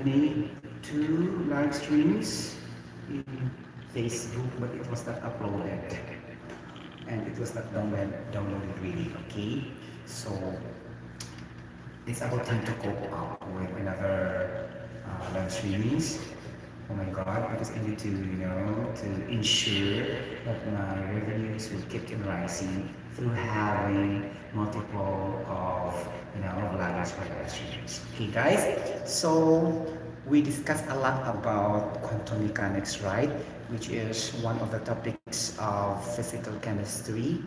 made 2 live streams in Facebook, but it was not uploaded and it was not downloaded really. Okay, so it's about time to cope up with another live streamings. Oh my God, because I need to, to ensure that my revenues will keep on rising through having multiple of, vloggers or live streamers. Okay, guys. So we discussed a lot about quantum mechanics, right? Which is one of the topics of physical chemistry.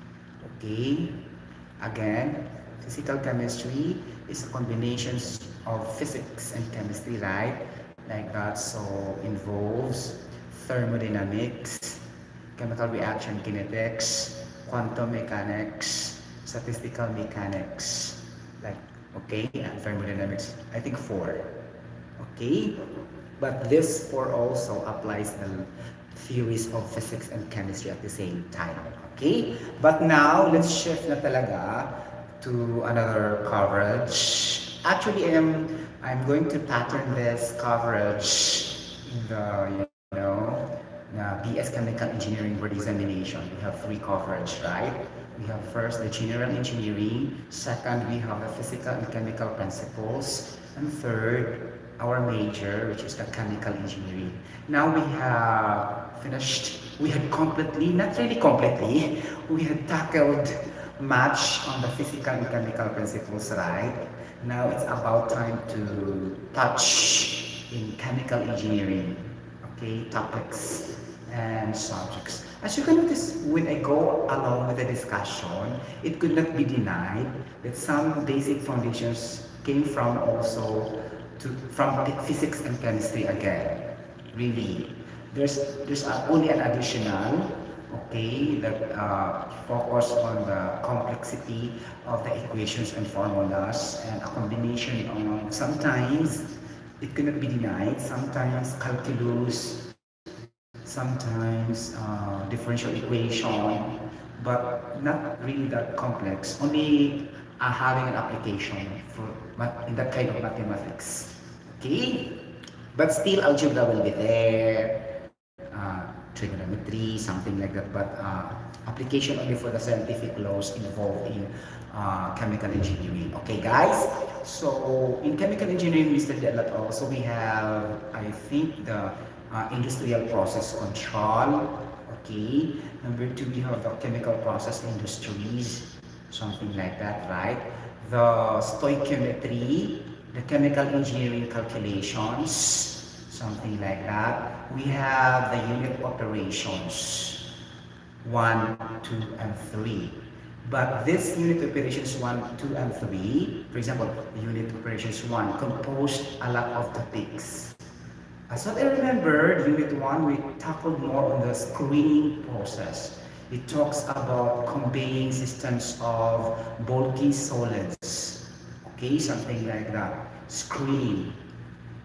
Okay. Again, physical chemistry is a combination of physics and chemistry, right? Like that, so involves thermodynamics, chemical reaction kinetics, quantum mechanics, statistical mechanics, like, okay, and thermodynamics, I think 4. Okay, but this 4 also applies the theories of physics and chemistry at the same time. Okay, but now let's shift na talaga to another coverage. Actually, I'm going to pattern this coverage in the BS Chemical Engineering Board examination. We have 3 coverage, right? We have first the general engineering, second we have the physical and chemical principles, and third our major, which is the chemical engineering. Now we have finished, we had completely, not really completely, we had tackled much on the physical and chemical principles, right? Now it's about time to touch in chemical engineering, okay, topics and subjects. As you can notice, when I go along with the discussion, it could not be denied that some basic foundations came from also from physics and chemistry again. Really, there's only an additional, okay, that focus on the complexity of the equations and formulas and a combination of sometimes it cannot be denied, sometimes calculus, sometimes differential equation, but not really that complex, only having an application for in that kind of mathematics. Okay, but still algebra will be there, trigonometry, something like that, but application only for the scientific laws involved in chemical engineering. Okay, guys, so in chemical engineering we studied a lot also. We have, I think, the industrial process control. Okay, number 2 we have the chemical process industries, something like that, right? The stoichiometry, the chemical engineering calculations, something like that. We have the unit operations, 1, 2, and 3. But this unit operations 1, 2, and 3, for example, the unit operations 1 composed a lot of topics. As what I remember, unit 1, we tackled more on the screening process. It talks about conveying systems of bulky solids. Okay, something like that. Screening.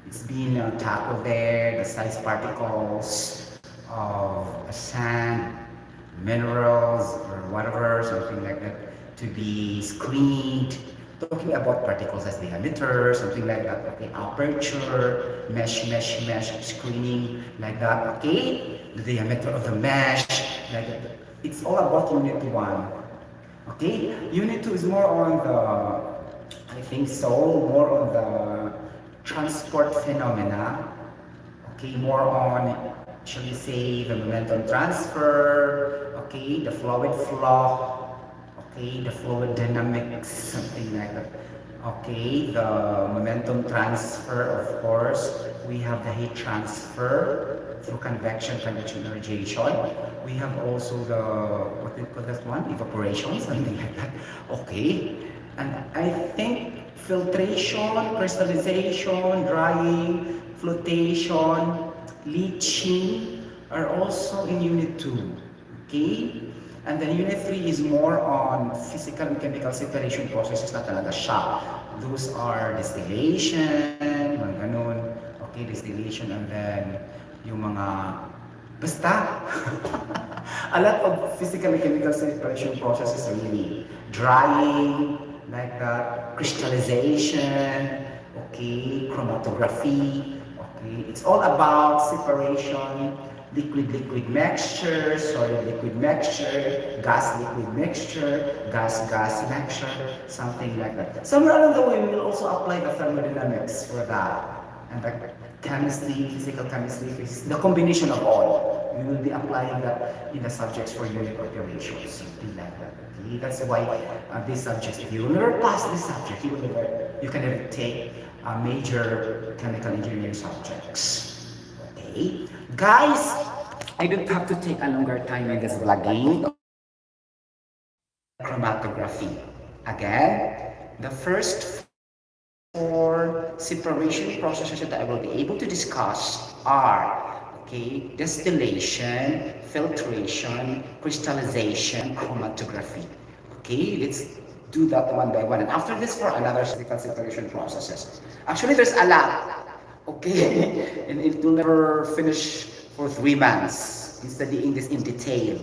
It's been tackled there, the size particles of sand, minerals, or whatever, something like that, to be screened. Talking about particles as diameter, something like that. Okay, aperture, mesh screening, like that. Okay, the diameter of the mesh, like that. It's all about unit 1. Okay, unit 2 is more on the, I think so, more on the transport phenomena. Okay, more on, shall we say, the momentum transfer, okay, the fluid flow, okay, the fluid dynamics, something like that. Okay, the momentum transfer, of course. We have the heat transfer through convection and radiation. We have also the, what do you call that one? Evaporation, something like that. Okay, and I think filtration, crystallization, drying, flotation, leaching are also in unit 2. Okay? And then unit 3 is more on physical and chemical separation processes na talaga siya. Those are distillation, mga ganun. Okay, distillation, and then yung mga basta a lot of physical and chemical separation processes are really drying, like that, crystallization, okay, chromatography, Okay, it's all about separation, liquid-liquid mixture, solid-liquid mixture, gas-liquid mixture, gas-gas mixture, something like that. Somewhere along the way, we will also apply the thermodynamics for that. And the chemistry, physical chemistry, physics, the combination of all. We will be applying that in the subjects for unit operations, something like that. Okay? That's why these subjects, if you will never pass this subject, you can never take major chemical engineering subjects. Okay? Guys, I don't have to take a longer time in this vlogging. Chromatography. Again, the first four separation processes that I will be able to discuss are distillation, filtration, crystallization, chromatography. Okay, let's do that one by one. And after this, for another physical separation processes. Actually, there's a lot. Okay, and it will never finish for 3 months in studying this in detail.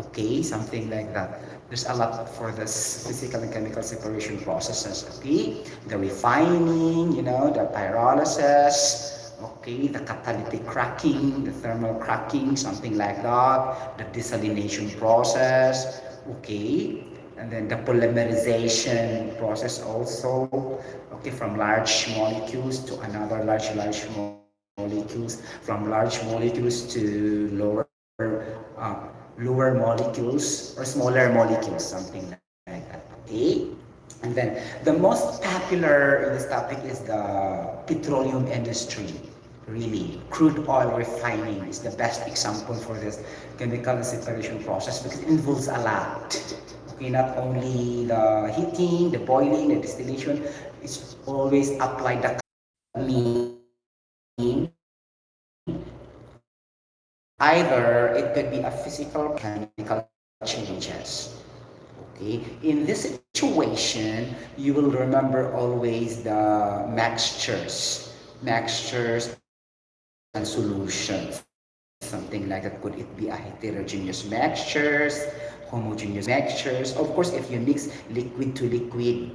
Okay, something like that. There's a lot for this physical and chemical separation processes. Okay, the refining, the pyrolysis, okay, the catalytic cracking, the thermal cracking, something like that, the desalination process, okay, and then the polymerization process also, okay, from large molecules to another large molecules, from large molecules to lower molecules or smaller molecules, something like that. Okay, and then the most popular in this topic is the petroleum industry. Really, crude oil refining is the best example for this chemical separation process because it involves a lot. Okay, not only the heating, the boiling, the distillation, it's always applied the mean either it could be a physical chemical changes. Okay, in this situation, you will remember always the mixtures and solutions. Something like that. Could it be a heterogeneous mixtures, homogeneous mixtures? Of course, if you mix liquid to liquid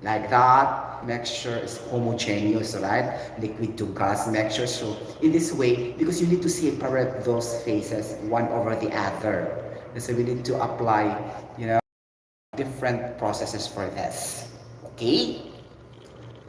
like that, mixture is homogeneous, right? Liquid to gas mixture. So in this way, because you need to separate those phases one over the other. And so we need to apply, different processes for this. Okay?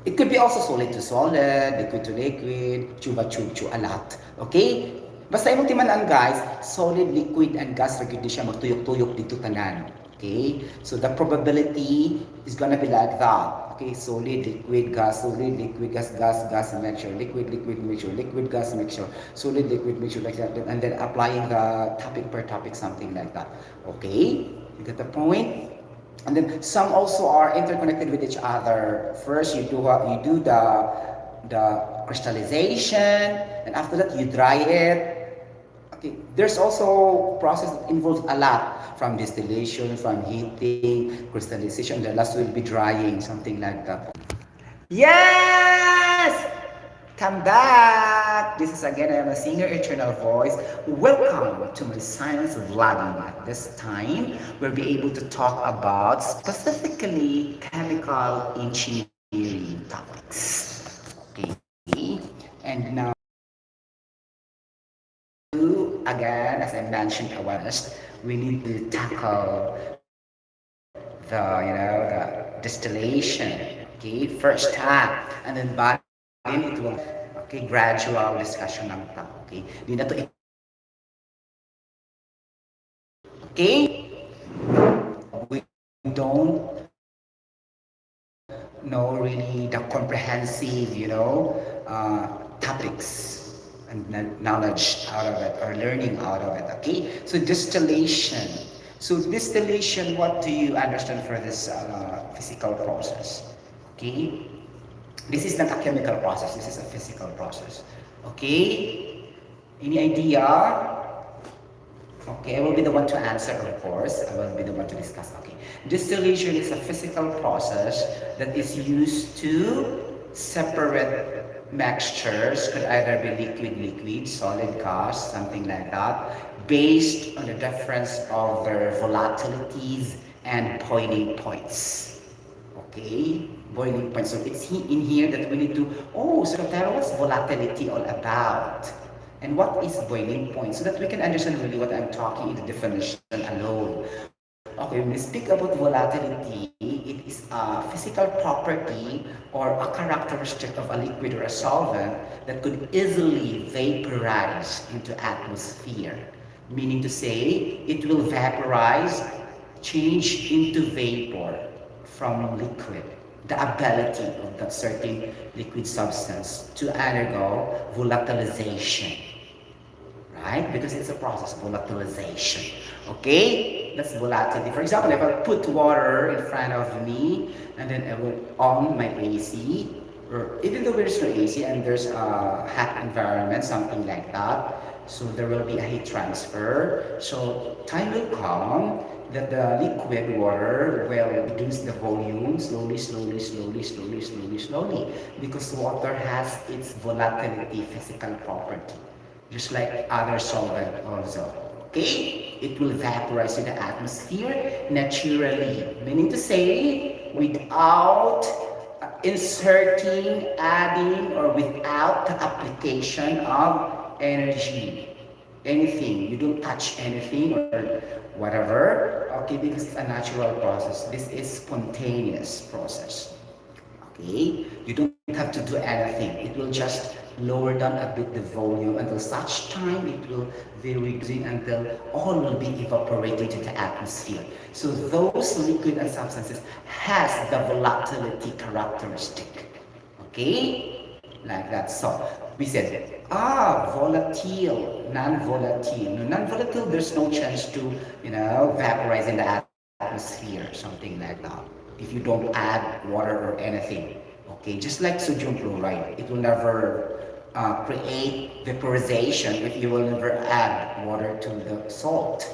It could be also solid to solid, liquid to liquid, chuba-chuchu, a lot. Okay? Basta imong timanan guys, solid, liquid, and gas ra gyud siya magtuyok-tuyok dito tanan. Okay? So the probability is gonna be like that. Okay, solid, liquid, gas, mixture, liquid, mixture, liquid, gas, mixture, solid, liquid, mixture, like that, and then applying the topic per topic, something like that. Okay? You get the point? And then some also are interconnected with each other. First, you do the crystallization, and after that you dry it. Okay, there's also process that involves a lot from distillation, from heating, crystallization. The last will be drying, something like that. Yes! Come back! This is again, I am a singer, eternal voice. Welcome to my science vlogging. At this time, we'll be able to talk about specifically chemical engineering topics. Okay, and now, again, as I mentioned a while ago, we need to tackle the distillation. Okay, first time, and then by then it will okay gradual discussion ng ta. Okay, di na to okay. We don't know really the comprehensive topics and knowledge out of it or learning out of it. Okay, so distillation. So distillation, what do you understand for this physical process? Okay, this is not a chemical process, this is a physical process. Okay? Any idea? Okay, I will be the one to answer, of course. I will be the one to discuss. Okay. Distillation is a physical process that is used to separate mixtures, could either be liquid, solid, gas, something like that, based on the difference of their volatilities and boiling points. Okay? boiling point. So it's in here that we need to, oh, so Tara, what's volatility all about? And what is boiling point? So that we can understand really what I'm talking in the definition alone. Okay, when we speak about volatility, it is a physical property or a characteristic of a liquid or a solvent that could easily vaporize into atmosphere. Meaning to say, it will vaporize, change into vapor from liquid. The ability of that certain liquid substance to undergo volatilization, right? Because it's a process, volatilization. Okay? That's volatility. For example, if I put water in front of me and then I will on my AC, or even though there's no AC and there's a hot environment, something like that, so there will be a heat transfer. So time will come that the liquid water will reduce the volume slowly, because water has its volatility physical property, just like other solvent also. Okay? It will vaporize in the atmosphere naturally, meaning to say without inserting, adding, or without the application of energy. Anything, you don't touch anything or whatever, okay, because it's a natural process. This is spontaneous process. Okay, you don't have to do anything. It will just lower down a bit the volume until such time it will be reducing until all will be evaporated to the atmosphere. So those liquid and substances has the volatility characteristic. Okay, like that. So we said, volatile, non-volatile. No, non-volatile, there's no chance to, vaporize in the atmosphere, something like that. If you don't add water or anything. Okay, just like sodium chloride, it will never create vaporization if you will never add water to the salt.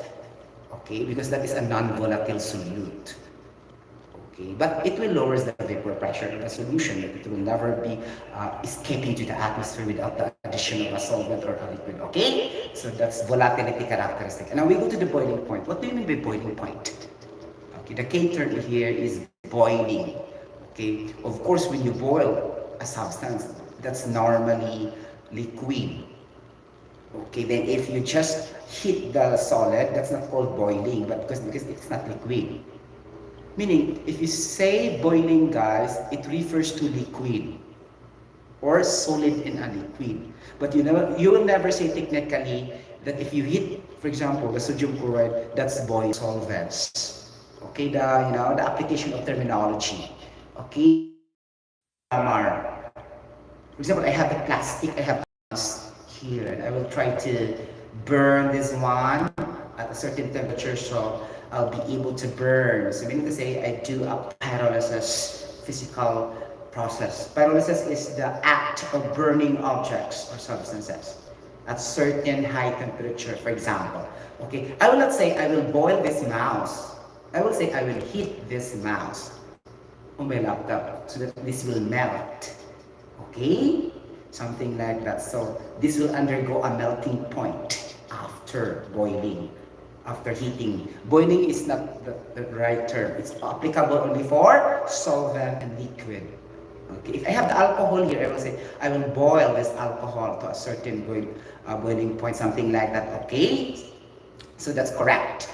Okay, because that is a non-volatile solute. Okay, but it will lower the vapor pressure in the solution. It will never be escaping to the atmosphere without the addition of a solvent or a liquid. Okay, so that's volatility characteristic. And now we go to the boiling point. What do you mean by boiling point? Okay, the K term here is boiling. Okay, of course, when you boil a substance that's normally liquid. Okay, then if you just heat the solid, that's not called boiling, but because it's not liquid. Meaning, if you say boiling, guys, it refers to liquid or solid in a liquid. But you will never say technically that if you heat, for example, the sodium chloride, that's boiling solvents. Okay, the application of terminology. Okay, grammar. For example, I have the plastic, I have here, and I will try to burn this one at a certain temperature, so I'll be able to burn. So meaning to say, I do a pyrolysis physical process. Pyrolysis is the act of burning objects or substances at certain high temperature, for example. Okay, I will not say I will boil this mouse. I will say I will heat this mouse on my laptop so that this will melt. Okay? Something like that. So this will undergo a melting point after boiling, after heating. Boiling is not the right term. It's applicable only for solvent and liquid. Okay, if I have the alcohol here, I will say I will boil this alcohol to a certain boiling point, something like that. Okay, so that's correct.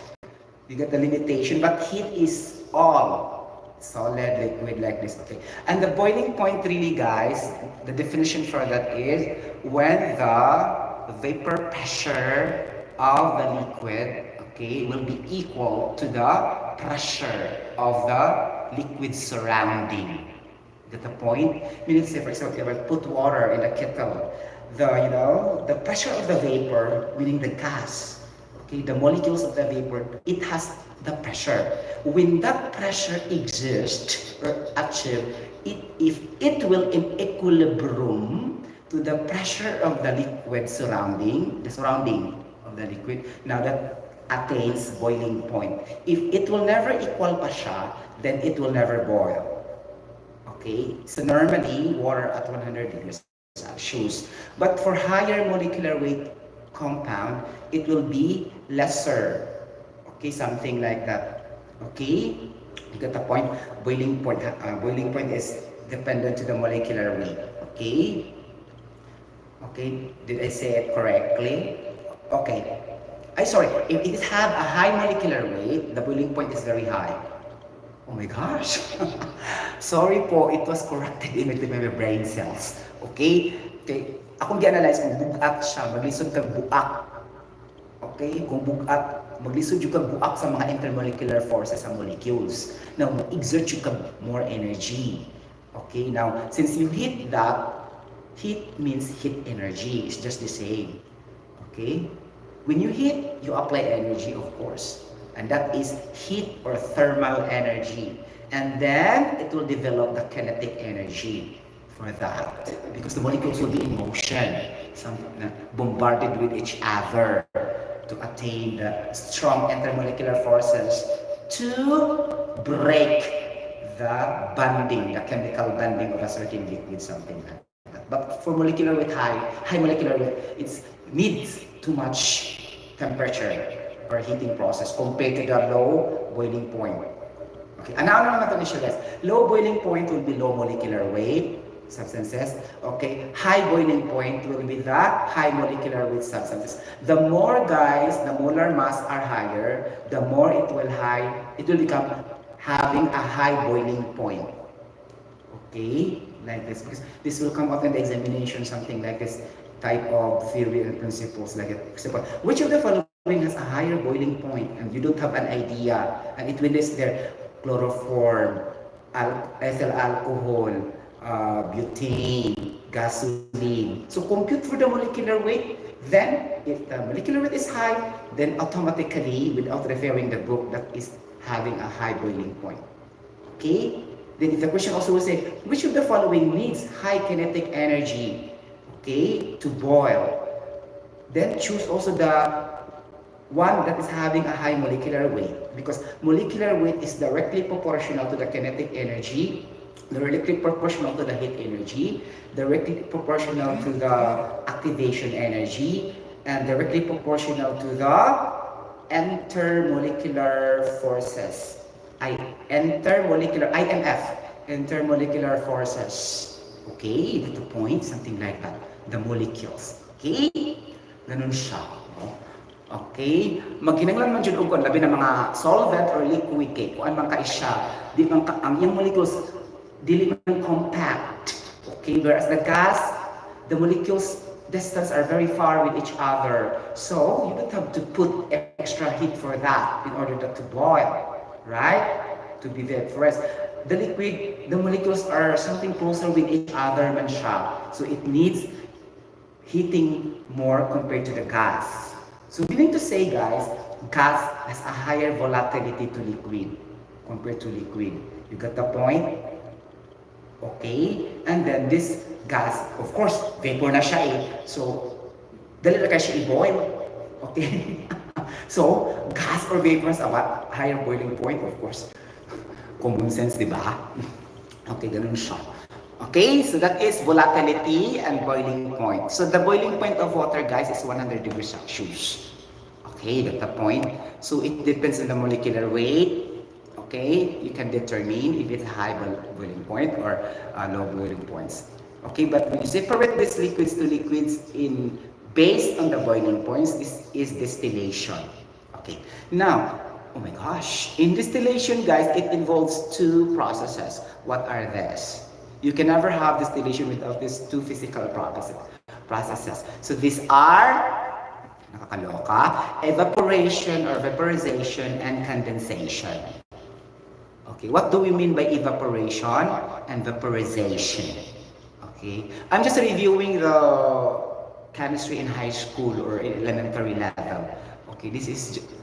You get the limitation, but heat is all solid, liquid, like this. Okay, and the boiling point, really, guys, the definition for that is when the vapor pressure of the liquid, okay, will be equal to the pressure of the liquid surrounding. Get the point? Meaning, say, for example, if I put water in a kettle, the pressure of the vapor, meaning the gas, okay, the molecules of the vapor, it has the pressure. When that pressure exists or achieved, if it will in equilibrium to the pressure of the liquid surrounding, the surrounding of the liquid, now that attains boiling point. If it will never equal pa siya, then it will never boil. Okay, so normally water at 100 degrees Celsius, but for higher molecular weight compound, it will be lesser. Okay, something like that. Okay, You get the point? Boiling point is dependent to the molecular weight. Okay? Okay, did I say it correctly? Okay. I sorry, if it have a high molecular weight, the boiling point is very high. Oh my gosh. Sorry po, it was corrected in my brain cells. Okay? Okay. Akong gi-analyze kung bugat siya, maglisod kag buak. Okay? Kung bugat, maglisod yung kag buak sa mga intermolecular forces sa molecules. Now, exert yung kag more energy. Okay? Now, since you hit that, heat means heat energy. It's just the same. Okay? When you heat, you apply energy, of course. And that is heat or thermal energy. And then, it will develop the kinetic energy for that. Because the molecules will be in motion, bombarded with each other to attain the strong intermolecular forces to break the bonding, the chemical bonding of a certain liquid, something like that. But for molecular weight high molecular weight, it needs too much temperature or heating process compared to the low boiling point. Okay, ano naman ito niya guys? Low boiling point will be low molecular weight substances. Okay, high boiling point will be the high molecular weight substances. The more guys, the molar mass are higher, the more it will become having a high boiling point. Okay, like this, because this will come out in the examination, something like this type of theory and principles, like example, which of the following has a higher boiling point, and you don't have an idea, and it will list there chloroform, ethyl alcohol, butane, gasoline. So compute for the molecular weight. Then, if the molecular weight is high, then automatically, without referring the book, that is having a high boiling point. Okay? Then the question also will say, which of the following needs high kinetic energy, okay, to boil? Then choose also the one that is having a high molecular weight, because molecular weight is directly proportional to the kinetic energy, directly proportional to the heat energy, directly proportional to the activation energy, and directly proportional to the intermolecular forces. Intermolecular forces. Okay, to point, something like that. The molecules. Okay? Ganun siya. Okay? Maghinanglan man dyan ugon, labi ng mga solvent or liquid cake, kung man ka isya, di man ka, ang iyang molecules, dili man compact. Okay? Whereas the gas, the molecules distance are very far with each other. So, you don't have to put extra heat for that in order to boil. Right? To be vaporized. The liquid, the molecules are something closer with each other man siya. So, it needs heating more compared to the gas. So, meaning to say, guys, gas has a higher volatility to liquid compared to liquid. You got the point? Okay? And then this gas, of course, vapor na siya eh. So, dali na siya i-boil. Okay? So, gas or vapor has a higher boiling point, of course. Common sense, di ba? Okay, ganun siya. Okay, so that is volatility and boiling point. So the boiling point of water, guys, is 100 degrees Celsius. Okay, that's the point. So it depends on the molecular weight. Okay, you can determine if it's high boiling point or low boiling points. Okay, but when you separate these liquids to liquids based on the boiling points, this is distillation. Okay, now, oh my gosh, in distillation, guys, it involves two processes. What are these? You can never have distillation without these two physical processes. So these are, nakakaloka, evaporation or vaporization and condensation. Okay, what do we mean by evaporation and vaporization? Okay, I'm just reviewing the chemistry in high school or elementary level. Okay, this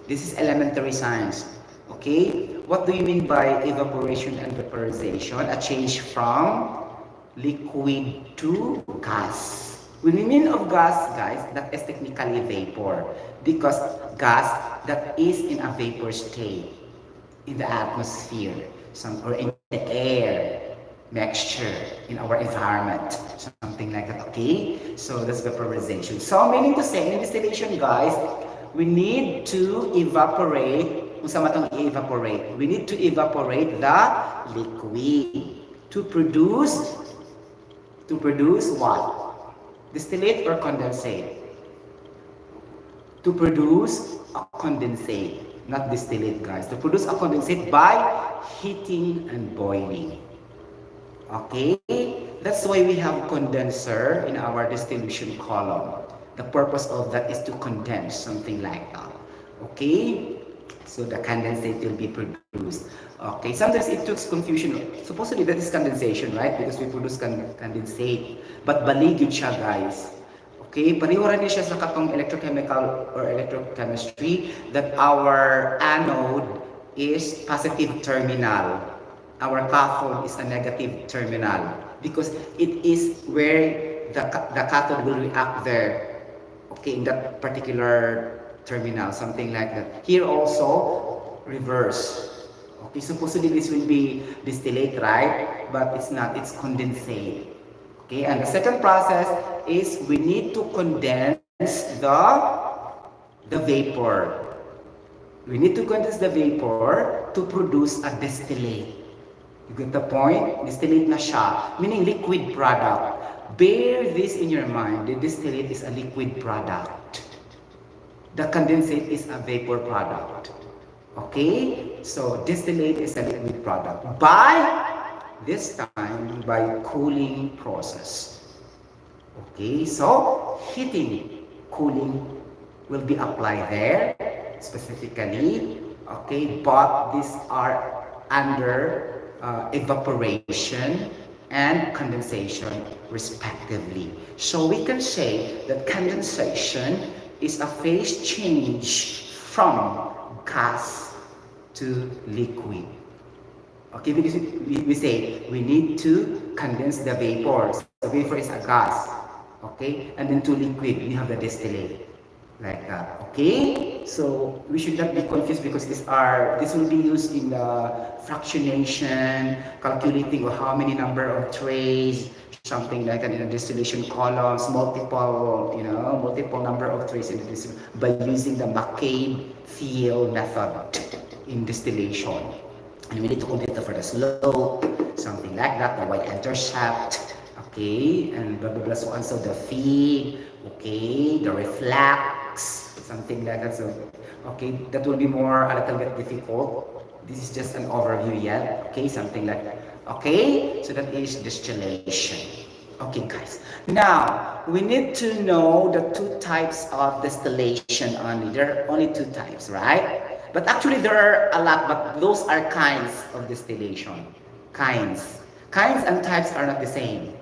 is elementary science. Okay, what do you mean by evaporation and vaporization? A change from liquid to gas. When we mean of gas, guys, that is technically vapor, because gas that is in a vapor state in the atmosphere, or in the air, mixture in our environment, something like that. Okay, so that's vaporization. So meaning to say, in distillation, guys, we need to evaporate kung sa matang i-evaporate. We need to evaporate the liquid to produce what? Distillate or condensate? To produce a condensate, not distillate, guys. To produce a condensate by heating and boiling. Okay? That's why we have condenser in our distillation column. The purpose of that is to condense something like that. Okay? So the condensate will be produced. Okay, sometimes it took confusion. Supposedly that is condensation, right? Because we produce condensate. But baligid siya, guys. Okay, pareho rin siya sa katong electrochemical or electrochemistry that our anode is positive terminal. Our cathode is a negative terminal because it is where the cathode will react there. Okay, in that particular terminal, something like that. Here also, reverse. Okay, supposedly this will be distillate, right? But it's not, it's condensate. Okay, and the second process is we need to condense the vapor. We need to condense the vapor to produce a distillate. You get the point? Distillate na siya, meaning liquid product. Bear this in your mind, the distillate is a liquid product. The condensate is a vapor product. Okay? So distillate is a liquid product. This time, by cooling process. Okay? So, heating, cooling will be applied there, specifically. Okay? But these are under evaporation and condensation, respectively. So we can say that condensation is a phase change from gas to liquid. Okay, because we say we need to condense the vapor. The vapor is a gas. Okay, and then to liquid, we have the distillate. Like that. Okay, so we should not be confused because this will be used in the fractionation, calculating how many number of trays, something like that in the distillation columns, multiple number of trays in the distillation by using the McCabe-Thiele method in distillation. And we need to compute for the slope, something like that, the y-intercept, okay, and blah blah blah, so on. So the feed, okay, the reflux, something like that. So, okay, that will be a little bit difficult. This is just an overview yet, okay, something like that. Okay, so that is distillation. Okay, guys. Now, we need to know the two types of distillation only. There are only two types, right? But actually, there are a lot, but those are kinds of distillation. Kinds. Kinds and types are not the same.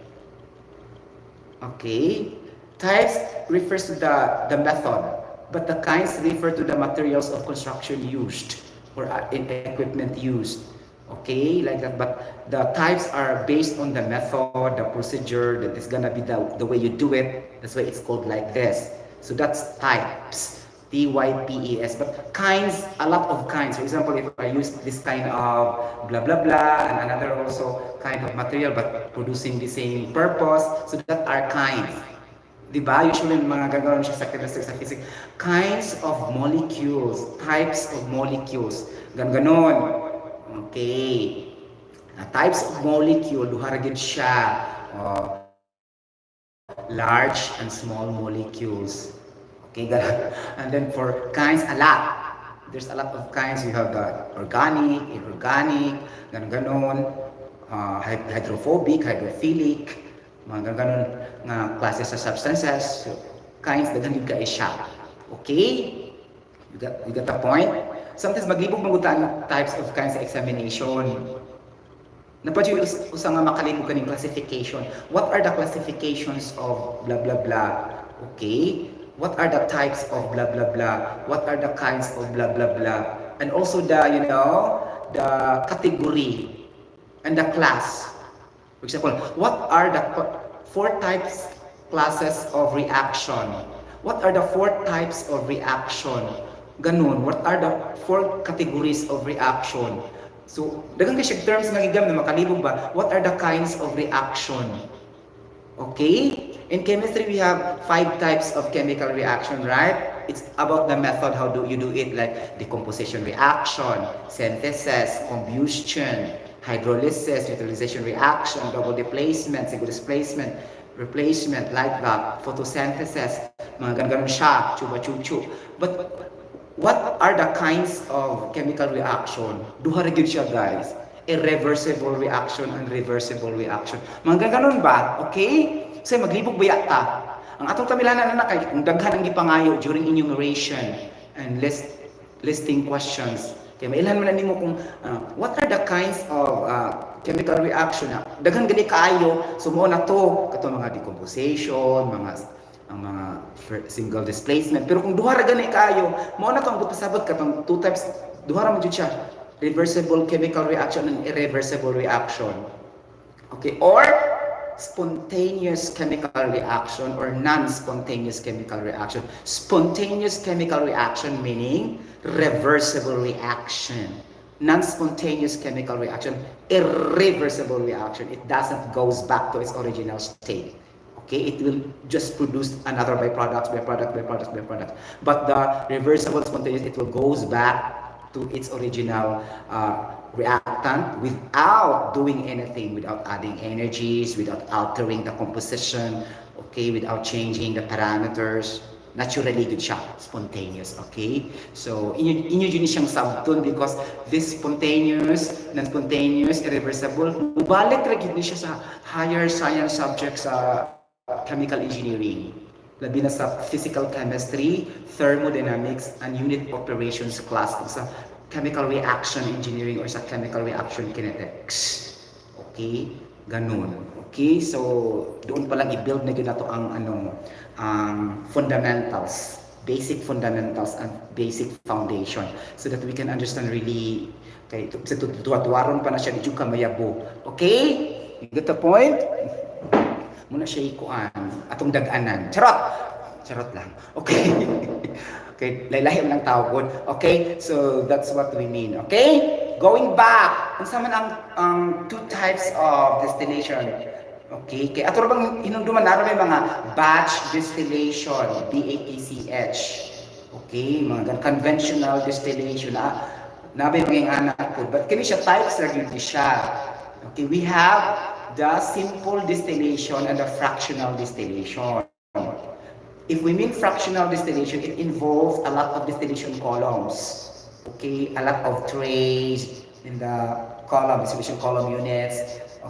Okay? Types refers to the method, but the kinds refer to the materials of construction used or in equipment used. Okay, like that. But the types are based on the method, the procedure, that is gonna be the way you do it. That's why it's called like this. So that's types. Types. But kinds, a lot of kinds. For example, if I use this kind of blah blah blah and another also kind of material but producing the same purpose, so that are kinds. Diba? Usually mga gagawin siya sa chemistry, sa physics. Kinds of molecules, types of molecules. Ganon. Okay. Types of molecule, duha ra gid siya. Large and small molecules. Okay, and then for kinds, a lot. There's a lot of kinds. You have organic, inorganic, ganon, hydrophobic, hydrophilic, mga ganon nga classes of substances. So, kinds, daghan yun ka siya. Okay? You got the point? Sometimes maglibog magutaan types of kinds sa examination. Napadyo usa nga makalibog kaning classification. What are the classifications of blah blah blah? Okay? What are the types of blah blah blah? What are the kinds of blah blah blah? And also the category and the class. For example, what are the 4 types classes of reaction? What are the 4 types of reaction? Ganun, what are the 4 categories of reaction? So, daghang kasi terms nga gigam na makalibog ba? What are the kinds of reaction? Okay? In chemistry, we have 5 types of chemical reaction, right? It's about the method, how do you do it, like decomposition reaction, synthesis, combustion, hydrolysis, utilization reaction, double displacement, single displacement, replacement, like that, photosynthesis, mga ganun siya, chuba-chuchu. But what are the kinds of chemical reaction? Duha ra gyud siya, guys. Irreversible reaction and reversible reaction. Mga ganun ba? Okay? So maglibog ba ta? Ang atong tamilanan na kay kung daghan ang gipangayo during enumeration and listing questions. Kaya mailhan man nimo kung what are the kinds of chemical reaction na daghan gani kaayo sumo na to kato mga decomposition, mga single displacement. Pero kung duha ra gani kaayo, mao na tong pasabot katong two types, duha ra man jud siya. Reversible chemical reaction and irreversible reaction. Okay, or spontaneous chemical reaction or non-spontaneous chemical reaction. Spontaneous chemical reaction meaning reversible reaction. Non-spontaneous chemical reaction, irreversible reaction. It doesn't goes back to its original state. Okay, it will just produce another byproduct. But the reversible spontaneous, it will goes back to its original reactant without doing anything, without adding energies, without altering the composition, okay, without changing the parameters. Naturally good siya, spontaneous, okay? So, inyo yun siyang sabton because this spontaneous, non-spontaneous, irreversible, mubalik rin siya sa higher science subjects sa chemical engineering. Labi na sa physical chemistry, thermodynamics, and unit operations class sa chemical reaction engineering or sa chemical reaction kinetics. Okay? Ganun. Okay? So, doon pa lang i-build na yun na to ang fundamentals, basic fundamentals and basic foundation so that we can understand really kay tuwa-tuwaron pa na siya di ka mayabo. Okay? You get the point? Muna siya ikuan atong dag-anan. Charot lang. Okay. Okay, laylahi man ang tawag. Okay? So that's what we mean. Okay? Going back, unsa man ang two types of distillation. Okay? Kay ato bang hinungduman naron may mga batch distillation, BATCH. Okay, mga conventional distillation nabay mga anak ko. But kini siya types ra gyud siya. Okay, we have the simple distillation and the fractional distillation. If we mean fractional distillation, it involves a lot of distillation columns. Okay, a lot of trays in the column, distillation column units.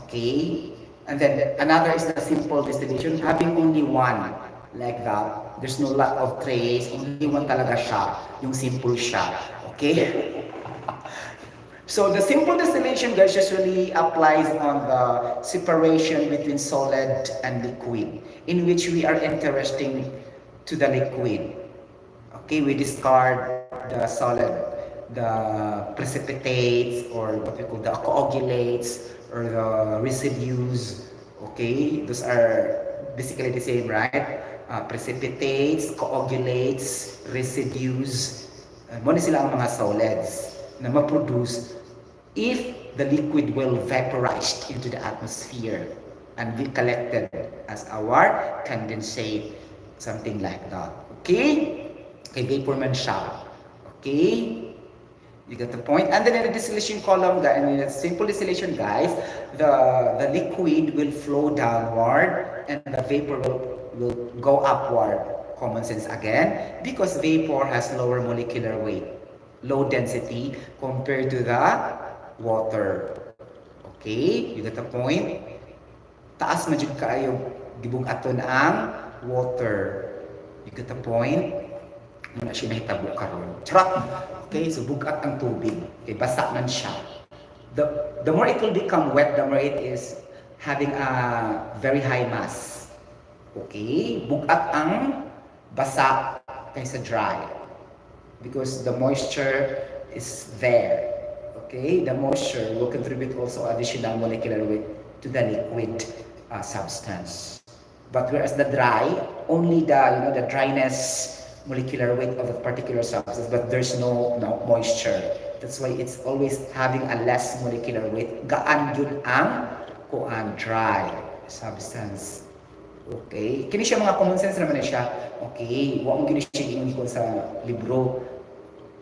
Okay, and then another is the simple distillation, having only one, like that. There's no lot of trays, only one talaga siya, yung simple siya. Okay. So the simple distillation, guys, usually applies on the separation between solid and liquid, in which we are interesting to the liquid. Okay, we discard the solid, the precipitates, or what we call the coagulates, or the residues. Okay, those are basically the same, right? Precipitates, coagulates, residues. Muna sila ang mga solids na ma-produce if the liquid will vaporize into the atmosphere and be collected as our condensate, something like that. Okay? Okay, vapor man siya. Okay? You get the point? And then in the distillation column, guys, in the simple distillation, guys, the liquid will flow downward and the vapor will go upward. Common sense again, because vapor has lower molecular weight, low density compared to the water. Okay? You get the point? Taas man jud kaayo gibug-aton ang water. You get the point? Muna siya nahitabo karon. Charot! Okay? So bugat ang tubig. Okay? Basa man siya. The more it will become wet, the more it is having a very high mass. Okay? Bugat ang basa kaysa dry. Because the moisture is there. Okay, the moisture will contribute also additional molecular weight to the liquid substance. But whereas the dry, only the dryness molecular weight of a particular substance, but there's no moisture. That's why it's always having a less molecular weight. Gaan yun ang dry substance. Okay? Kini siya mga common sense naman na siya. Okay, wa mo gini siya giingon sa libro.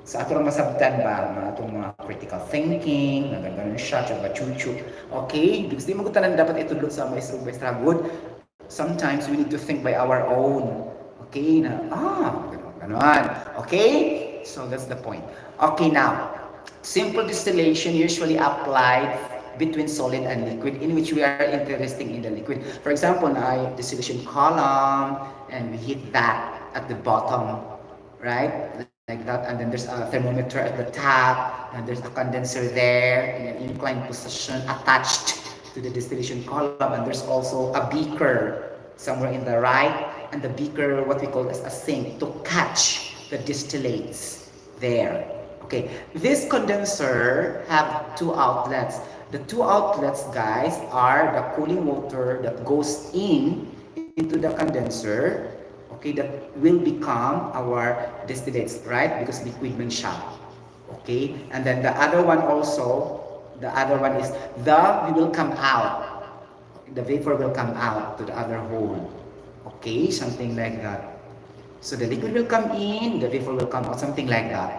Sa ato lang masabtan ba mga itong mga critical thinking, nagaganon siya, tsaka chuchu. Okay? Because di magutanan dapat itudlo sa maestro good. Sometimes we need to think by our own. Okay? Na, ganon. Okay? So that's the point. Okay, now, simple distillation usually applied between solid and liquid, in which we are interested in the liquid. For example, na distillation column, and we hit that at the bottom, right? Like that, and then there's a thermometer at the top, and there's a condenser there in an inclined position attached to the distillation column, and there's also a beaker somewhere in the right, and the beaker, what we call as a sink, to catch the distillates there. Okay, this condenser have two outlets. The two outlets, guys, are the cooling water that goes into the condenser, okay, that will become our distillates, right? Because liquid man siya. Okay, and then the other one is we will come out. The vapor will come out to the other hole. Okay, something like that. So the liquid will come in, the vapor will come out, something like that.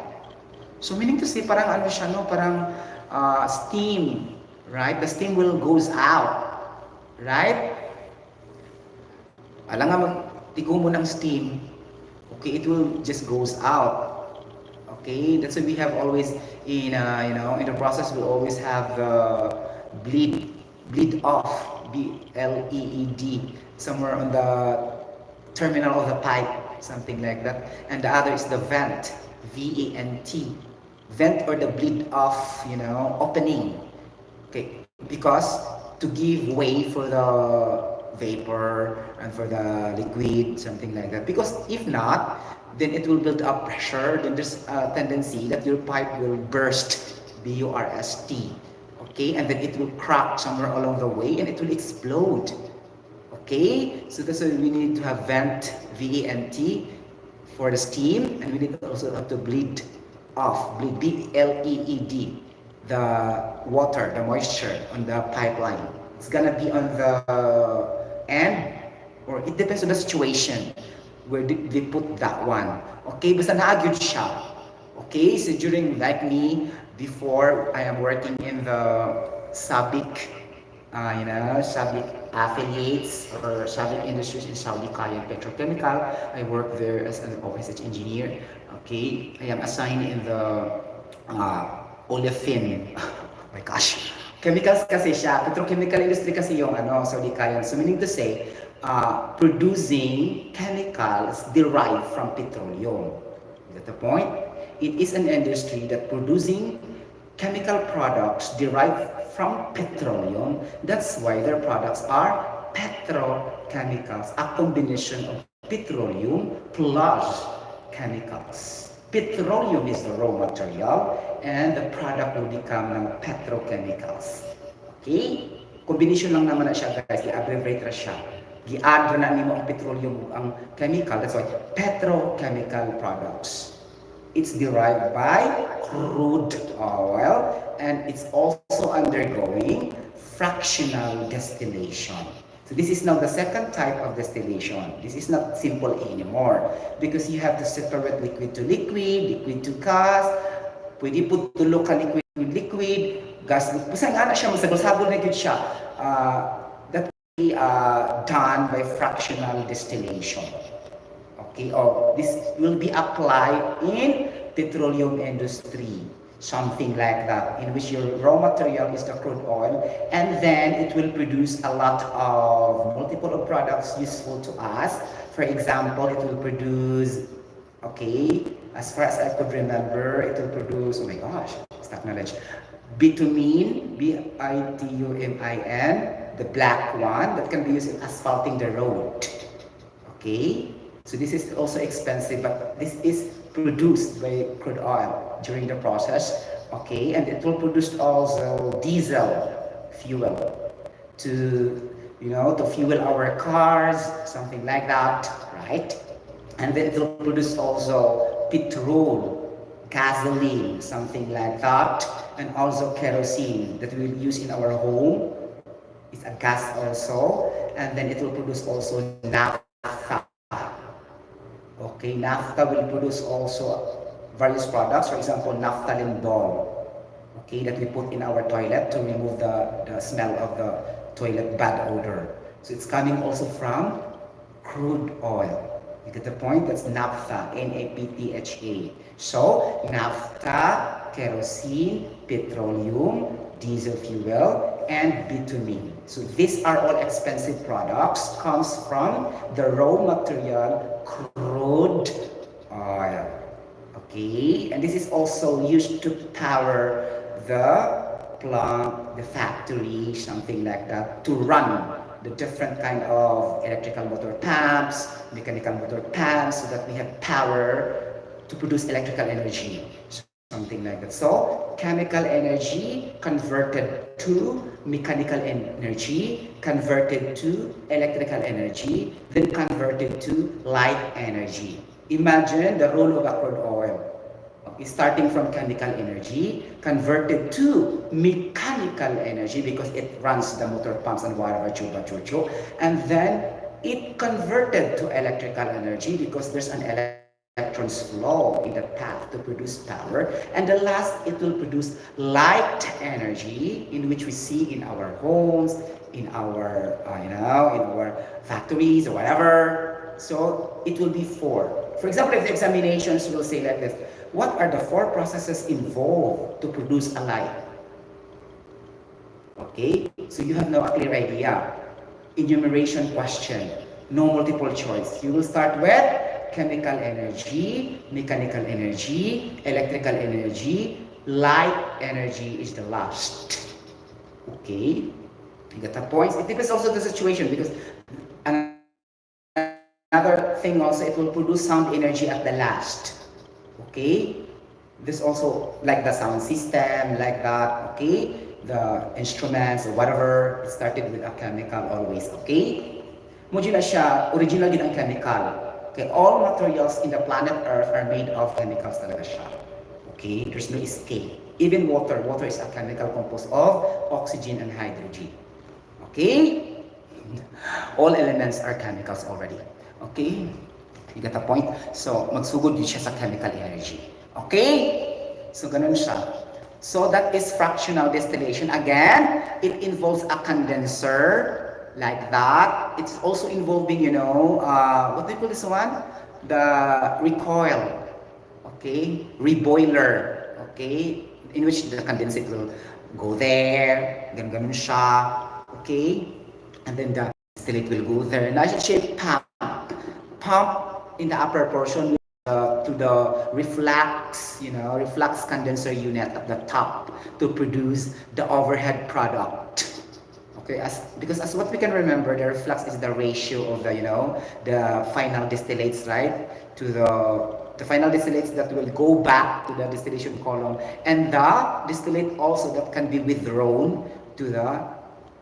So meaning to say, parang ano siya, no? Parang steam, right? The steam will goes out, right? Alam nga magtigo mo ng steam, okay, it will just goes out. Okay, that's why we have always in in the process we always have bleed off, bleed, somewhere on the terminal of the pipe, something like that. And the other is the vent, vent, vent or the bleed off, opening. Okay, because to give way for the vapor and for the liquid, something like that. Because if not, then it will build up pressure. Then there's a tendency that your pipe will burst, B-U-R-S-T. Okay, and then it will crack somewhere along the way and it will explode. Okay, so that's why we need to have vent, V-E-N-T, for the steam, and we need also have to bleed off, bleed, B-L-E-E-D, the water, the moisture on the pipeline. It's gonna be on the end, or it depends on the situation where they put that one. Okay, basta naagyod siya. Okay, so during, like me, before I am working in the SABIC, SABIC affiliates or SABIC industries in Saudi Arabia Petrochemical. I work there as an OSH engineer. Okay, I am assigned in the olefin. Oh my gosh. Chemicals kasi siya. Petrochemical industry kasi yung Saudi Arabia. So meaning to say, producing chemicals derived from petroleum. Is that the point? It is an industry that producing chemical products derived from petroleum. That's why their products are petrochemicals, a combination of petroleum plus chemicals. Petroleum is the raw material and the product will become ng petrochemicals. Okay? Combination lang naman na siya, guys. I-abbreviate na siya. Gi-add na nimo ang petroleum ang chemical. That's why petrochemical products. It's derived by crude oil and it's also undergoing fractional distillation. So this is now the second type of distillation. This is not simple anymore because you have to separate liquid to liquid, liquid to gas, pwede po tulo ka liquid with liquid, gas, basta nga na siya, masagol-sagol na yun siya. That will be done by fractional distillation. Okay, this will be applied in petroleum industry, something like that, in which your raw material is the crude oil, and then it will produce a lot of multiple of products useful to us. For example, it will produce, okay, as far as I could remember, it will produce, oh my gosh, stock knowledge, bitumen, B-I-T-U-M-I-N, the black one that can be used in asphalting the road. Okay. So this is also expensive, but this is produced by crude oil during the process, okay? And it will produce also diesel fuel to, to fuel our cars, something like that, right? And then it will produce also petrol, gasoline, something like that, and also kerosene that we will use in our home. It's a gas also, and then it will produce also naphtha. Okay, naphtha will produce also various products, for example, naphthalene doll, okay, that we put in our toilet to remove the smell of the toilet bad odor. So it's coming also from crude oil. You get the point? That's naphtha, N-A-P-T-H-A. So, naphtha, kerosene, petroleum, diesel fuel, and bitumen. So these are all expensive products, comes from the raw material crude oil. Okay, and this is also used to power the plant, the factory, something like that, to run the different kind of electrical motor pumps, mechanical motor pumps, so that we have power to produce electrical energy, something like that. So chemical energy converted to mechanical energy, converted to electrical energy, then converted to light energy. Imagine the role of a crude oil. Starting from chemical energy, converted to mechanical energy because it runs the motor pumps and whatever, and then it converted to electrical energy because there's an electrons flow in the path to produce power, and the last, it will produce light energy, in which we see in our homes, in our in our factories or whatever. So it will be four. For example, if the examinations will say like this, what are the four processes involved to produce a light? Okay, so you have no clear idea. Enumeration question, no multiple choice. You will start with chemical energy, mechanical energy, electrical energy, light energy is the last. Okay, you get the points. It depends also the situation, because another thing also, it will produce sound energy at the last. Okay, this also like the sound system, like that. Okay, the instruments or whatever, it started with a chemical always. Okay, mo na siya original din ang chemical. Okay, all materials in the planet Earth are made of chemicals talaga siya. Okay, there's no escape. Even water is a chemical composed of oxygen and hydrogen. Okay, all elements are chemicals already. Okay, you get the point? So magsugod din siya sa chemical energy. Okay, so ganun siya. So that is fractional distillation. Again, it involves a condenser like that. It's also involving, what do you call this one? The recoil, okay? Reboiler, okay? In which the condensate will go there, ganun siya, okay? And then the distillate will go there. Now, shape pump in the upper portion to the reflux condenser unit at the top to produce the overhead product. Okay, because as what we can remember, the reflux is the ratio of the final distillates, right, to the final distillates that will go back to the distillation column, and the distillate also that can be withdrawn to the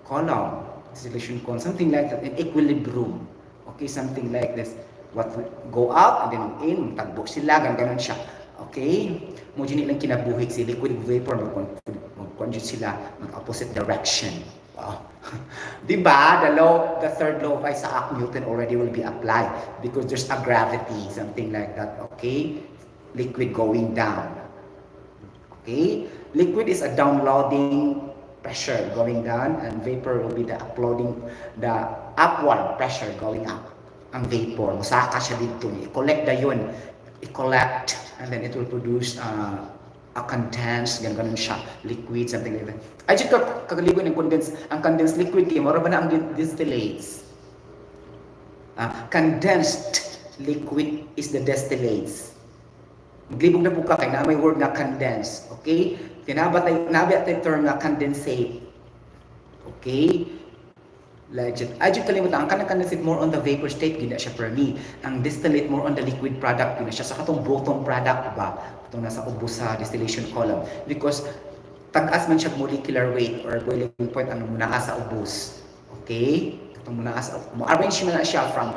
column, distillation column, something like that, in equilibrium. Okay, something like this. What go out and then in, tagbo sila, ganun siya. Okay? Mo dyan nilang kinabuhig si liquid vapor, mag-conjugate sila, mag-opposite direction. Wow. Diba? The third law of Isaac Newton already will be applied because there's a gravity, something like that. Okay? Liquid going down. Okay? Liquid is a downloading pressure going down, and vapor will be the upward pressure going up. Ang vapor, musaka siya dito, i-collect na yun, i-collect, and then it will produce a condensed, ganun siya, liquid, something like that. Ay, dito, kagaligoy ng condensed liquid, kaya mara ba na ang distillates? Condensed liquid is the distillates. Maglibog na po ka, kaya na may word na condensed, okay? Nabi at the term na condensate, okay? Legit. Ajud kalimutan, ang kanang condensate more on the vapor state, gina siya per me. Ang distillate more on the liquid product, gina siya sa katong bottom product ba? Itong nasa ubos sa distillation column. Because tag-as man siya molecular weight or boiling point ang muna sa ubos. Okay? Itong muna sa mo-arrange mo na siya from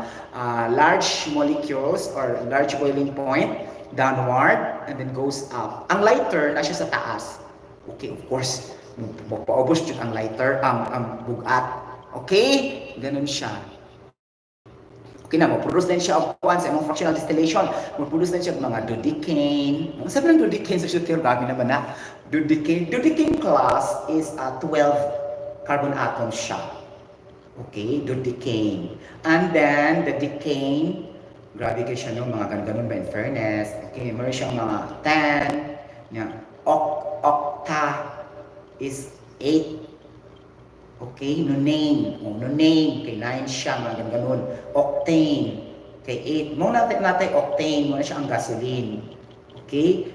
large molecules or large boiling point downward and then goes up. Ang lighter na siya sa taas. Okay, of course, paubos yun ang lighter, ang bugat. Okay? Ganun siya. Okay na, mag-produce din siya of kuan sa imong fractional distillation. Mag-produce din siya of mga dodecane. Ang sabi ng dodecane sa Sotero, grabe naman na. Dodecane. Dodecane class is 12 carbon atoms siya. Okay, dodecane. And then, the decane, grabe kayo siya no, mga ganun ba in fairness. Okay, meron siyang mga 10. Yeah. Octa is 8. Okay, nonane. Nonane, kay 9 siya, mga ganun. Octane, kay 8. Mong natin octane, muna siya ang gasoline. Okay?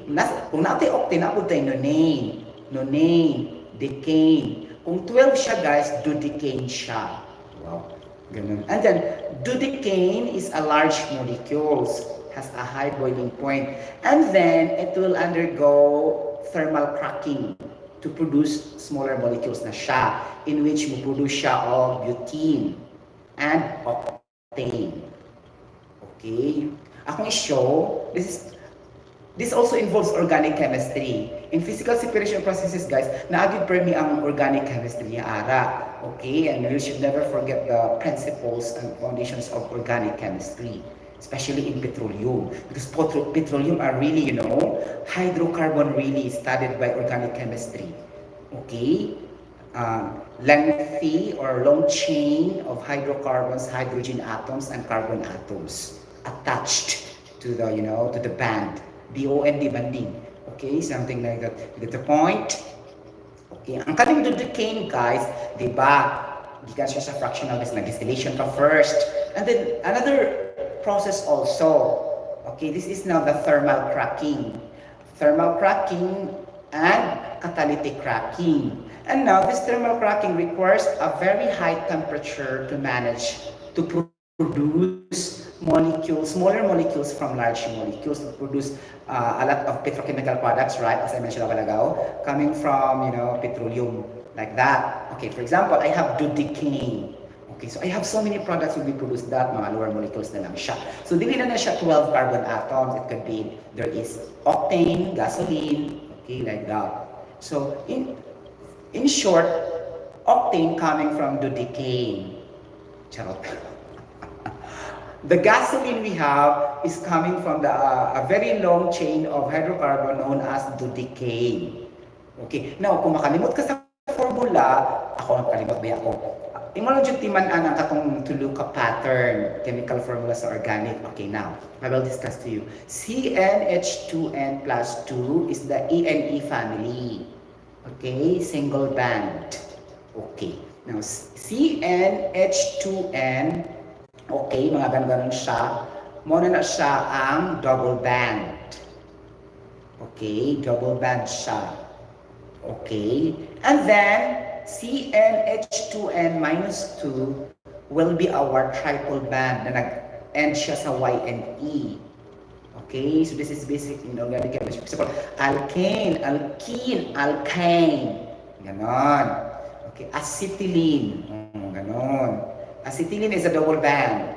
Kung natin octane, napod tayo nonane. Nonane, decane. Kung 12 siya, guys, dodecane siya. Wow, ganun. And then, dodecane is a large molecules, has a high boiling point. And then, it will undergo thermal cracking to produce smaller molecules na siya, in which mag-produce siya of butane and octane. Okay? Akong i-show, this also involves organic chemistry. In physical separation processes, guys, naagid permi ang organic chemistry niya ara. Okay? And you should never forget the principles and foundations of organic chemistry, especially in petroleum, because petroleum are really, hydrocarbon really studied by organic chemistry. Okay? Lengthy or long chain of hydrocarbons, hydrogen atoms, and carbon atoms attached to the, to the band. BOND, banding. Okay? Something like that. Get the point? Okay? Ang kaning dodecane, guys, di ba? Gikan siya sa fractional distillation ka first. And then, another process also. Okay, this is now the thermal cracking. Thermal cracking and catalytic cracking. And now this thermal cracking requires a very high temperature to manage to produce molecules, smaller molecules from large molecules, to produce a lot of petrochemical products, right? As I mentioned a while ago, coming from, petroleum, like that. Okay, for example, I have dodecane. Okay, so I have so many products will be produced that mga lower molecules na lang siya. So dili na siya 12 carbon atoms. It could be, there is octane, gasoline, okay, like that. So in short, octane coming from dodecane. Charot. The gasoline we have is coming from a very long chain of hydrocarbon known as dodecane. Okay, now kung makalimot ka sa formula, ako nakalimot ba ako? Tingnan nyo timan-an ang katong tuluka pattern, chemical formula sa organic. Okay, now, I will discuss to you. CnH2n plus 2 is the ENE family. Okay, single band. Okay, now CnH2n, okay, mga ganun siya. Muna na siya ang double band. Okay, double band siya. Okay, and then, CnH2n minus 2 will be our triple band na nag-end siya sa Y and E. Okay, so this is basic in organic chemistry. For example, alkane, alkene, alkyne. Ganon. Okay, acetylene. Ganon. Acetylene is a double band.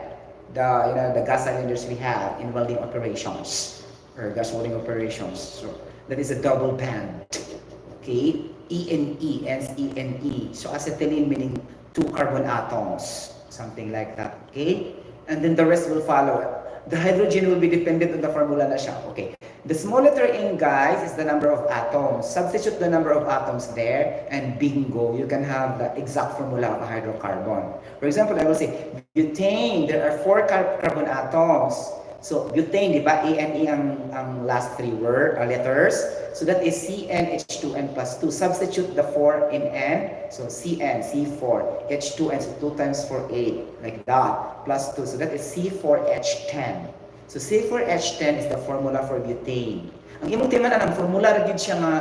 The gas cylinders we have in welding operations or gas welding operations. So that is a double band. Okay, ENE, ends ENE. So acetylene meaning 2 carbon atoms, something like that. Okay, and then the rest will follow. The hydrogen will be dependent on the formula na siya. Okay, the small letter N, guys, is the number of atoms. Substitute the number of atoms there, and bingo, you can have the exact formula of a hydrocarbon. For example, I will say butane. There are 4 carbon atoms. So butane, di ba? ANE ang last 3 letters. So that is CnH2n plus 2. Substitute the 4 in N. So Cn, C4, H2n, so 2 times 4, 8, like that, plus 2. So that is C4H10. So C4H10 is the formula for butane. Ang imong timan ang formula ra gyud siya nga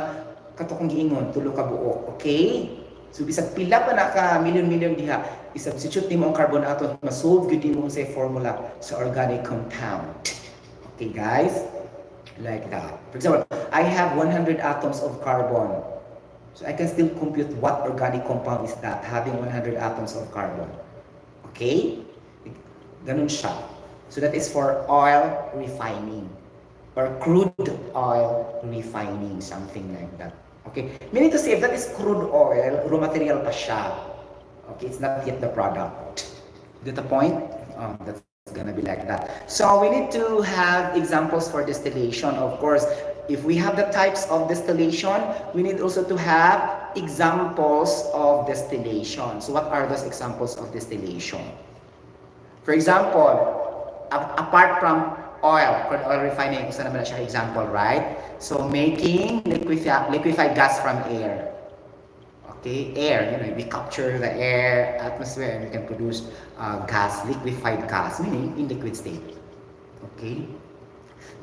katukong giingon, tulo ka buok. Okay? So bisag pila pa na ka million diha, i-substitute nimo ang carbon atom, ma-solve gyud nimo sa formula sa organic compound. Okay, guys? Like that. For example, I have 100 atoms of carbon. So I can still compute what organic compound is that, having 100 atoms of carbon. Okay? Ganun siya. So that is for oil refining or crude oil refining, something like that. Okay? Meaning to say, if that is crude oil, raw material pa siya. Okay, it's not yet the product. Get the point? That's gonna be like that. So we need to have examples for distillation. Of course, if we have the types of distillation, we need also to have examples of distillation. So what are those examples of distillation? For example, apart from crude oil refining, isa naman na siya example, right? So making liquefied gas from air. Okay, air, we capture the air, atmosphere, and we can produce gas, liquefied gas, meaning in liquid state. Okay?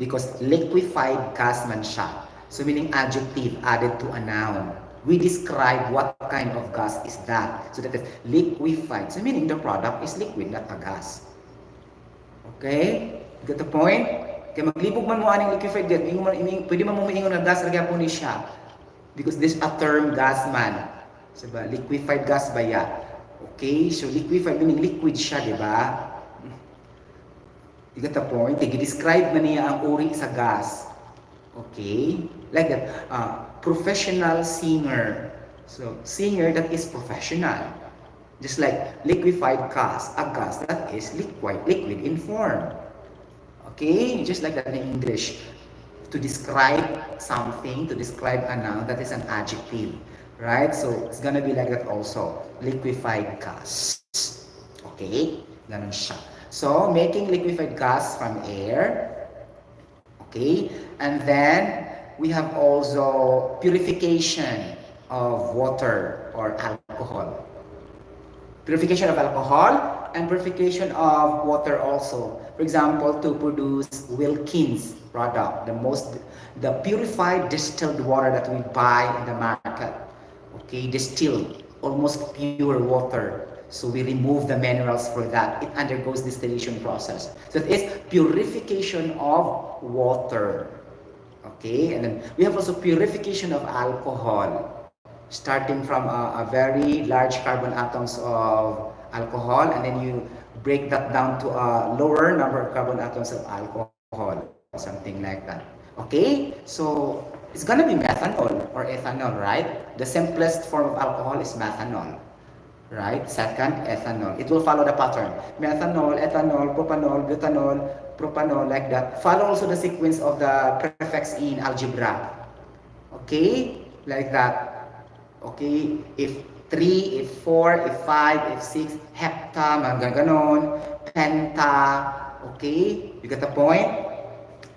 Because liquefied gas man siya. So meaning adjective added to a noun. We describe what kind of gas is that. So that is liquefied. So meaning the product is liquid, not a gas. Okay? You get the point? Kaya maglibog man mo aning liquefied gas, pwede man mo maingon na gas, lagyan po ni siya. Because this a term gas man. Diba? Liquefied gas ba ya? Okay? So liquefied meaning liquid siya, di ba? You get the point? I-describe man niya ang uri sa gas. Okay? Like that. Professional singer. So, singer that is professional. Just like liquefied gas, a gas that is liquid in form. Okay? Just like that in English. To describe something, to describe a noun, that is an adjective. Right? So, it's gonna be like that also. Liquefied gas. Okay? Ganun siya. So, making liquefied gas from air. Okay? And then, we have also purification of water or alcohol. Purification of alcohol and purification of water also. For example, to produce Wilkins product, the purified distilled water that we buy in the market. Okay, distilled, almost pure water. So we remove the minerals for that. It undergoes distillation process. So it is purification of water. Okay, and then we have also purification of alcohol. Starting from a very large carbon atoms of alcohol, and then you break that down to a lower number of carbon atoms of alcohol, something like that. Okay, so it's gonna be methanol or ethanol, right? The simplest form of alcohol is methanol, right? Second, ethanol. It will follow the pattern: methanol, ethanol, propanol, butanol, propanol, like that. Follow also the sequence of the prefix in algebra. Okay, like that. Okay, if 3, if 4, if 5, if 6, hepta, mga ganon, penta, okay? You get the point?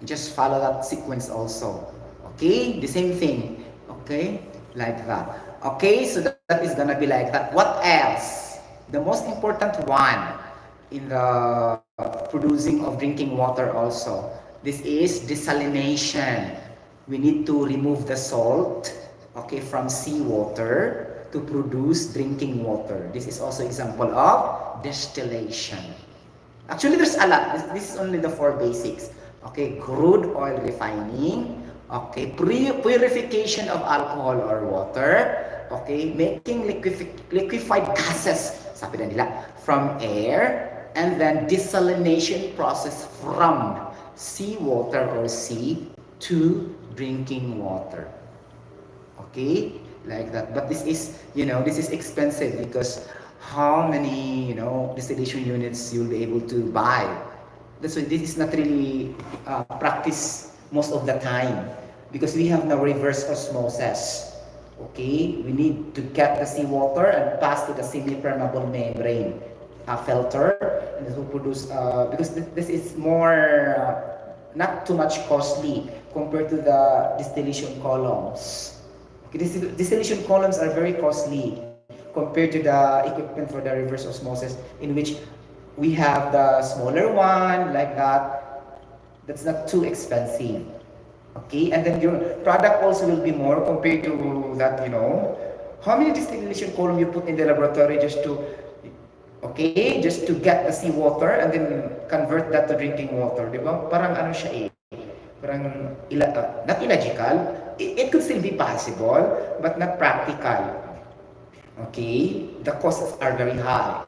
Just follow that sequence also. Okay, the same thing. Okay, like that. Okay, so that is gonna be like that. What else? The most important one in the producing of drinking water also. This is desalination. We need to remove the salt, okay, from seawater to produce drinking water. This is also example of distillation. Actually, there's a lot. This is only the 4 basics. Okay, crude oil refining. Okay, purification of alcohol or water. Okay, making liquefied gases, sabi na nila, from air. And then desalination process from seawater or sea to drinking water. Okay, like that. But this is, this is expensive because how many, distillation units you'll be able to buy. That's why this is not really practiced most of the time because we have now reverse osmosis. Okay, we need to get the seawater and pass to the semi-permeable membrane filter, and this will produce because this is more not too much costly compared to the distillation columns. Distillation columns are very costly compared to the equipment for the reverse osmosis, in which we have the smaller one like that. That's not too expensive. Okay, and then your product also will be more compared to that. How many distillation column you put in the laboratory just to get the seawater and then convert that to drinking water, di ba? Parang ano siya parang not illogical. It could still be possible, but not practical. Okay? The costs are very high.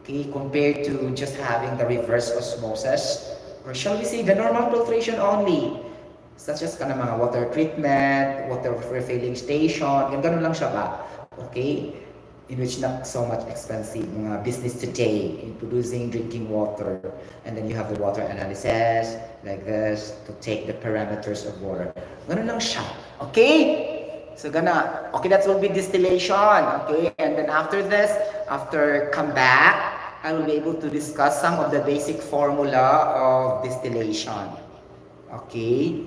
Okay? Compared to just having the reverse osmosis, or shall we say the normal filtration only, such as mga water treatment, water refilling station, ganun lang siya ba? Okay? in which not so much expensive mga business today in producing drinking water, and then you have the water analysis like this to take the parameters of water. Ganun lang siya. Okay? So gonna, okay, that will be distillation. Okay, and then after this, after come back, I will be able to discuss some of the basic formula of distillation. Okay,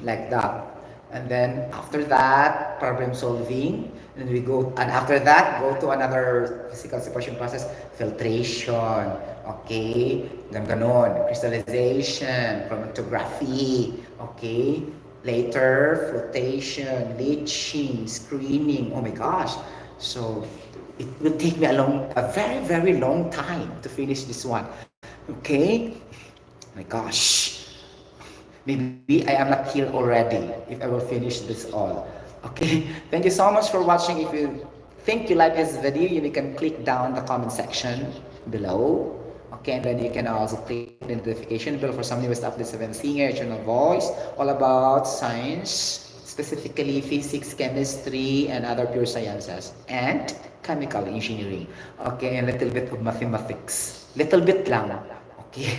like that. And then after that, problem solving. And we go, and after that, go to another physical separation process, filtration. Okay, ganon, crystallization, chromatography. Okay, later flotation, leaching, screening. Oh my gosh! So it will take me a very very long time to finish this one. Okay, my gosh. Maybe I am not here already if I will finish this all. Okay, thank you so much for watching. If you think you like this video, you can click down the comment section below. Okay, and then you can also click the notification bell for some newest updates of Engr, Channel Voice, all about science, specifically physics, chemistry, and other pure sciences, and chemical engineering. Okay, and a little bit of mathematics. Little bit lang. Okay.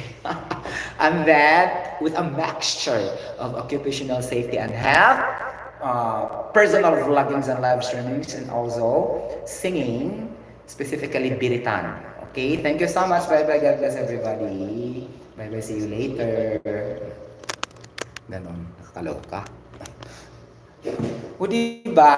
And then with a mixture of occupational safety and health, personal vloggings and live streamings, and also singing, specifically biritan. Okay, thank you so much. Bye bye. God bless everybody. Bye bye. See you later. Ganon. Nakakaloka. O diba?